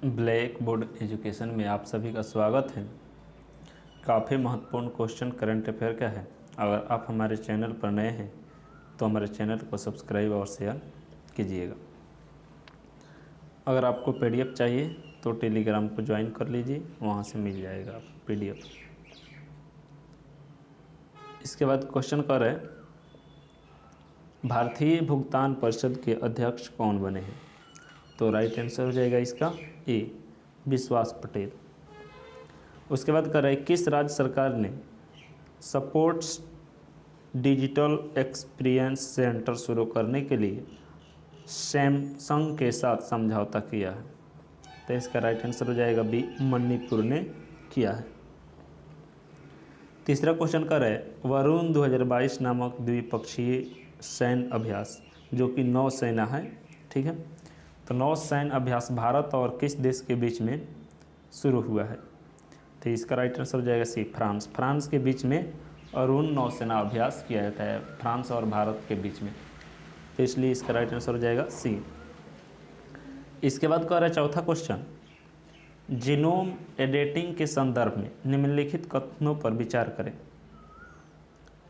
Black board education में आप सभी का स्वागत है। काफ़ी महत्वपूर्ण क्वेश्चन करंट अफेयर का है। अगर आप हमारे चैनल पर नए हैं तो हमारे चैनल को सब्सक्राइब और शेयर कीजिएगा। अगर आपको पीडीएफ चाहिए तो टेलीग्राम को ज्वाइन कर लीजिए, वहाँ से मिल जाएगा आपको पीडीएफ। इसके बाद क्वेश्चन कर रहे हैं, भारतीय भुगतान परिषद के अध्यक्ष कौन बने हैं? तो राइट आंसर हो जाएगा इसका ए, विश्वास पटेल। उसके बाद कर रहे हैं, किस राज्य सरकार ने सपोर्ट्स डिजिटल एक्सपीरियंस सेंटर शुरू करने के लिए सैमसंग के साथ समझौता किया है? तो इसका राइट आंसर हो जाएगा बी, मणिपुर ने किया है। तीसरा क्वेश्चन कर रहे हैं, वरुण 2022 नामक द्विपक्षीय सैन्य अभ्यास जो कि नौसेना है, ठीक है, तो नौसैन्य अभ्यास भारत और किस देश के बीच में शुरू हुआ है? तो इसका राइट आंसर हो जाएगा सी, फ्रांस। फ्रांस के बीच में अरुण नौसेना अभ्यास किया जाता है, फ्रांस और भारत के बीच में, तो इसलिए इसका राइट आंसर हो जाएगा सी। इसके बाद कह रहा है चौथा क्वेश्चन, जीनोम एडिटिंग के संदर्भ में निम्नलिखित कथनों पर विचार करें।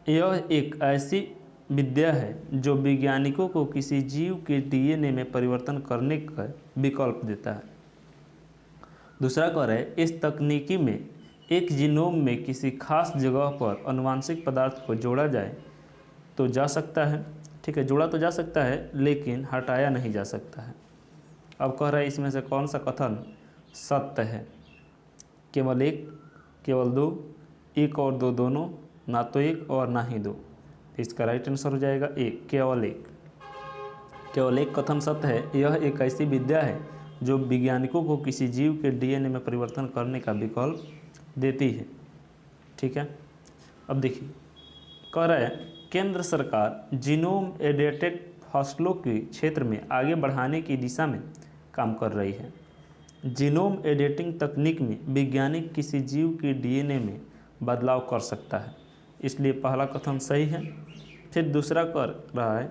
यह एक ऐसी विद्या है जो वैज्ञानिकों को किसी जीव के डीएनए में परिवर्तन करने का विकल्प देता है। दूसरा कह रहा है, इस तकनीकी में एक जीनोम में किसी खास जगह पर आनुवांशिक पदार्थ को जोड़ा जाए तो जा सकता है, ठीक है, जोड़ा तो जा सकता है लेकिन हटाया नहीं जा सकता है। अब कह रहा है इसमें से कौन सा कथन सत्य है? केवल एक, केवल दो, एक और दो दोनों, ना तो एक और ना ही दो। इसका राइट आंसर हो जाएगा ए, केवल एक। केवल एक कथन सत्य है। यह एक ऐसी विद्या है जो वैज्ञानिकों को किसी जीव के डीएनए में परिवर्तन करने का विकल्प देती है, ठीक है। अब देखिए, कह रहा है केंद्र सरकार जीनोम एडिटेड फसलों के क्षेत्र में आगे बढ़ाने की दिशा में काम कर रही है। जीनोम एडिटिंग तकनीक में वैज्ञानिक किसी जीव के डीएनए में बदलाव कर सकता है, इसलिए पहला कथन सही है। फिर दूसरा कर रहा है,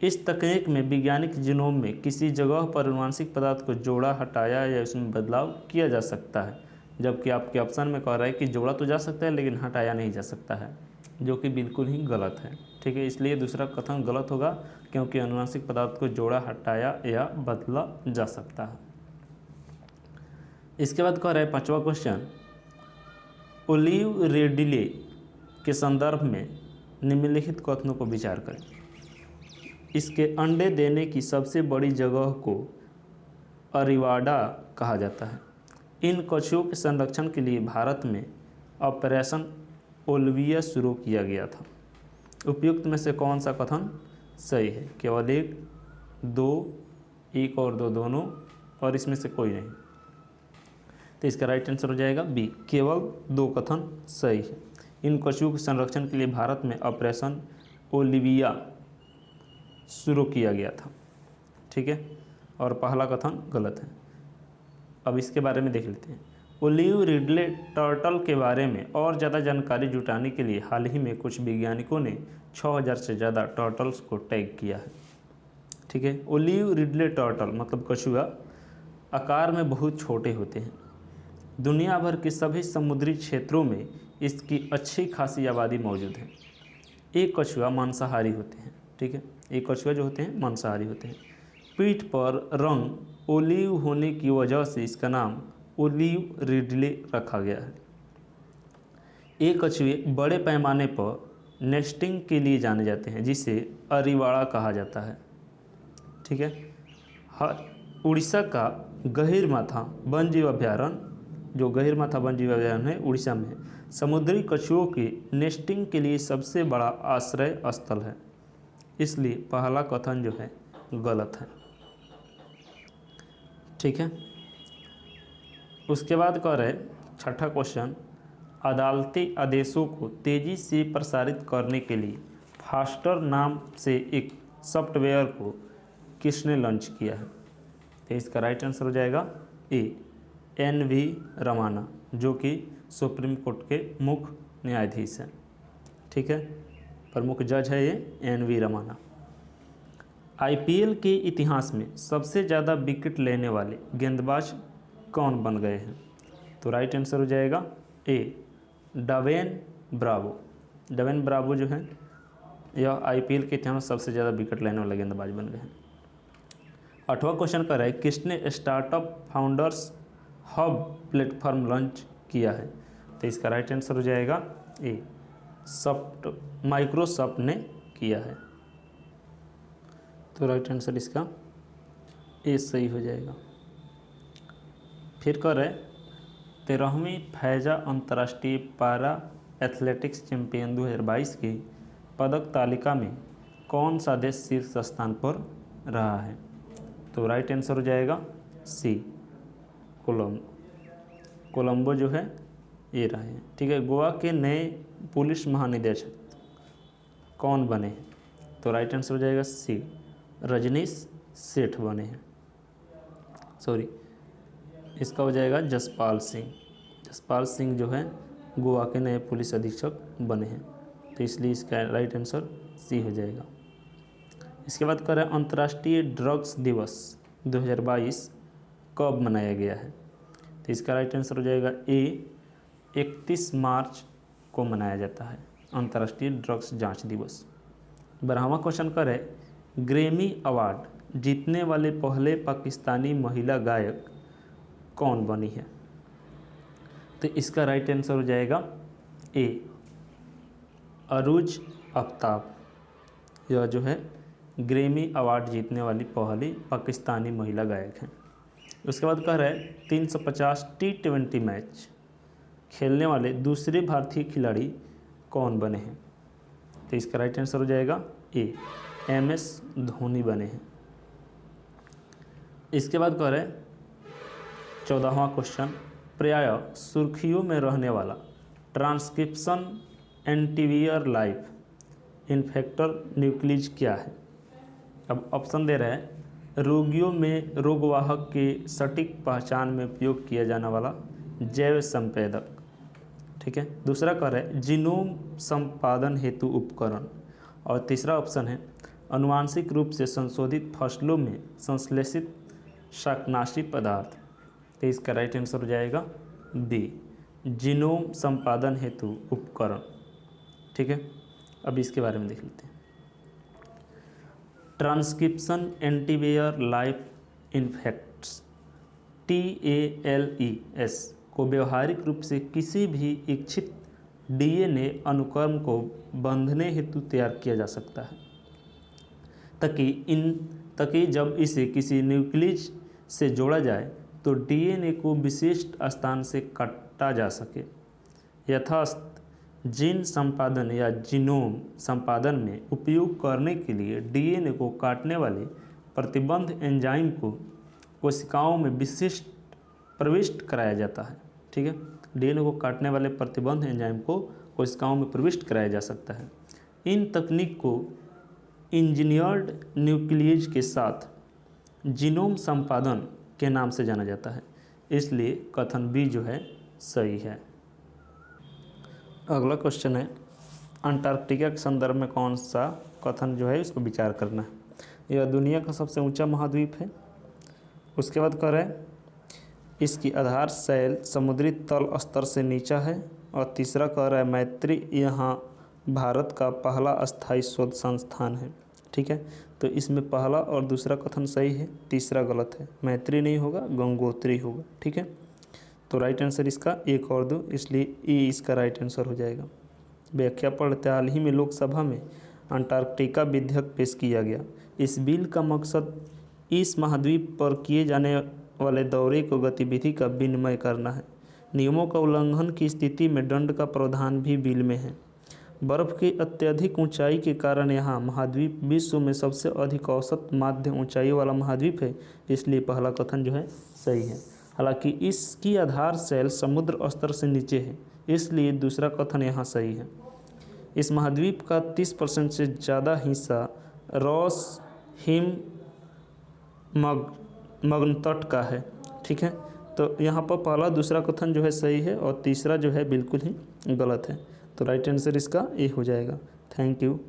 इस तकनीक में वैज्ञानिक जीनोम में किसी जगह पर आनुवांशिक पदार्थ को जोड़ा, हटाया या उसमें बदलाव किया जा सकता है, जबकि आपके ऑप्शन में कह रहा है कि जोड़ा तो जा सकता है लेकिन हटाया नहीं जा सकता है, जो कि बिल्कुल ही गलत है, ठीक है। इसलिए दूसरा कथन गलत होगा क्योंकि आनुवांशिक पदार्थ को जोड़ा, हटाया या बदला जा सकता है। इसके बाद कह रहा है पांचवा क्वेश्चन, ओलिव रिडले के संदर्भ में निम्नलिखित कथनों पर विचार करें। इसके अंडे देने की सबसे बड़ी जगह को अरिवाडा कहा जाता है। इन कछुओं के संरक्षण के लिए भारत में ऑपरेशन ओलिविया शुरू किया गया था। उपयुक्त में से कौन सा कथन सही है? केवल एक, दो, एक और दो दोनों, और इसमें से कोई नहीं। तो इसका राइट आंसर हो जाएगा बी, केवल दो कथन सही है। इन कछुओं के संरक्षण के लिए भारत में ऑपरेशन ओलिविया शुरू किया गया था, ठीक है, और पहला कथन गलत है। अब इसके बारे में देख लेते हैं। ओलिव रिडले टर्टल के बारे में और ज़्यादा जानकारी जुटाने के लिए हाल ही में कुछ वैज्ञानिकों ने 6000 से ज़्यादा टर्टल्स को टैग किया है, ठीक है। ओलिव रिडले टर्टल मतलब कछुआ आकार में बहुत छोटे होते हैं। दुनिया भर के सभी समुद्री क्षेत्रों में इसकी अच्छी खासी आबादी मौजूद है। एक कछुआ मांसाहारी होते हैं, ठीक है, एक कछुआ जो होते हैं मांसाहारी होते हैं। पीठ पर रंग ओलिव होने की वजह से इसका नाम ओलिव रिडले रखा गया है। ये कछुए बड़े पैमाने पर नेस्टिंग के लिए जाने जाते हैं, जिसे अरिवाड़ा कहा जाता है, ठीक है। उड़ीसा का गहीरमाथा वन्यजीव अभयारण्य, जो गहीरमाथा वन्यजीव अभयारण्य है उड़ीसा में, समुद्री कछुओं की नेस्टिंग के लिए सबसे बड़ा आश्रय स्थल है, इसलिए पहला कथन जो है गलत है, ठीक है। उसके बाद कह रहे छठा क्वेश्चन, अदालती आदेशों को तेज़ी से प्रसारित करने के लिए फास्टर नाम से एक सॉफ्टवेयर को किसने लॉन्च किया है? तो इसका राइट आंसर हो जाएगा ए, NV रमाना, जो कि सुप्रीम कोर्ट के मुख्य न्यायाधीश हैं, ठीक है, प्रमुख जज है ये NV रमाना। IPL के इतिहास में सबसे ज़्यादा विकेट लेने वाले गेंदबाज कौन बन गए हैं? तो राइट आंसर हो जाएगा ए, डेविन ब्रावो। डेविन ब्रावो जो है यह आईपीएल के इतिहास में सबसे ज़्यादा विकेट लेने वाले गेंदबाज बन गए हैं। 8वां क्वेश्चन कर रहा है किसने startup founders hub platform launch किया है? तो इसका राइट आंसर हो जाएगा ए, माइक्रोसॉफ्ट ने किया है। तो राइट आंसर इसका ए सही हो जाएगा। फिर कर रहे 13वीं फैजा अंतर्राष्ट्रीय पारा एथलेटिक्स चैंपियन 2022 की पदक तालिका में कौन सा देश शीर्ष स्थान पर रहा है? तो राइट आंसर हो जाएगा सी, कोलंबो जो है ये रहे हैं। ठीक है, गोवा के नए पुलिस महानिदेशक कौन बने हैं? तो राइट आंसर हो जाएगा सी, रजनीश सेठ बने हैं। सॉरी, इसका हो जाएगा जसपाल सिंह। जसपाल सिंह जो है गोवा के नए पुलिस अधीक्षक बने हैं, तो इसलिए इसका राइट आंसर सी हो जाएगा। इसके बाद करें अंतर्राष्ट्रीय ड्रग्स दिवस 2022 कब मनाया गया है? तो इसका राइट आंसर हो जाएगा ए, 31 मार्च को मनाया जाता है अंतर्राष्ट्रीय ड्रग्स जांच दिवस। 12वां क्वेश्चन करें ग्रैमी अवार्ड जीतने वाले पहले पाकिस्तानी महिला गायक कौन बनी है? तो इसका राइट आंसर हो जाएगा ए, अरूज आफ्ताब। यह जो है ग्रैमी अवार्ड जीतने वाली पहली पाकिस्तानी महिला गायक हैं। उसके बाद कह रहे हैं 350 T20 मैच खेलने वाले दूसरे भारतीय खिलाड़ी कौन बने हैं? तो इसका राइट आंसर हो जाएगा ए, MS धोनी बने हैं। इसके बाद कह रहे 14वां क्वेश्चन प्राय सुर्खियों में रहने वाला ट्रांसक्रिप्शन एंटीवियर लाइफ इन्फेक्टर न्यूक्लियस क्या है? अब ऑप्शन दे रहे हैं रोगियों में रोगवाहक के सटीक पहचान में उपयोग किया जाने वाला जैव संवेदक। ठीक है, दूसरा कह रहे हैं जीनोम संपादन हेतु उपकरण, और तीसरा ऑप्शन है अनुवांशिक रूप से संशोधित फसलों में संश्लेषित शाकनाशी पदार्थ। तो इसका राइट आंसर हो जाएगा बी, जीनोम संपादन हेतु उपकरण। ठीक है, अब इसके बारे में देख लेते हैं। ट्रांसक्रिप्शन एंटीवियर लाइफ इन्फेक्ट्स TALES को व्यवहारिक रूप से किसी भी इच्छित DNA अनुक्रम को बांधने हेतु तैयार किया जा सकता है ताकि जब इसे किसी न्यूक्लियस से जोड़ा जाए तो DNA को विशिष्ट स्थान से काटा जा सके। यथास्थ जीन संपादन या जीनोम संपादन में उपयोग करने के लिए DNA को काटने वाले प्रतिबंध एंजाइम को कोशिकाओं में विशिष्ट प्रविष्ट कराया जाता है। ठीक है, DNA को काटने वाले प्रतिबंध एंजाइम को कोशिकाओं में प्रविष्ट कराया जा सकता है। इन तकनीक को इंजीनियर्ड न्यूक्लियस के साथ जीनोम संपादन के नाम से जाना जाता है, इसलिए कथन बी जो है सही है। अगला क्वेश्चन है अंटार्कटिका के संदर्भ में कौन सा कथन जो है इसको विचार करना है। यह दुनिया का सबसे ऊंचा महाद्वीप है। उसके बाद कह रहे हैं इसकी आधार शैल समुद्री तल स्तर से नीचा है, और तीसरा कह रहा है मैत्री यहाँ भारत का पहला अस्थायी शोध संस्थान है। ठीक है, तो इसमें पहला और दूसरा कथन सही है, तीसरा गलत है। मैत्री नहीं होगा, गंगोत्री होगा। ठीक है, तो राइट आंसर इसका 1 और 2, इसलिए ई इसका राइट आंसर हो जाएगा। व्याख्या पढ़ते हाल ही में लोकसभा में अंटार्कटिका विधेयक पेश किया गया। इस बिल का मकसद इस महाद्वीप पर किए जाने वाले दौरे को गतिविधि का विनिमय करना है। नियमों का उल्लंघन की स्थिति में दंड का प्रावधान भी बिल में है। बर्फ़ की अत्यधिक ऊंचाई के कारण यहाँ महाद्वीप विश्व में सबसे अधिक औसत माध्य ऊंचाई वाला महाद्वीप है, इसलिए पहला कथन जो है सही है। हालांकि इसकी आधार शैल समुद्र स्तर से नीचे है, इसलिए दूसरा कथन यहाँ सही है। इस महाद्वीप का 30% से ज़्यादा हिस्सा रॉस हिम मग्न तट का है। ठीक है, तो यहाँ पर पहला दूसरा कथन जो है सही है, और तीसरा जो है बिल्कुल ही गलत है। तो राइट आंसर इसका ए हो जाएगा। Thank you.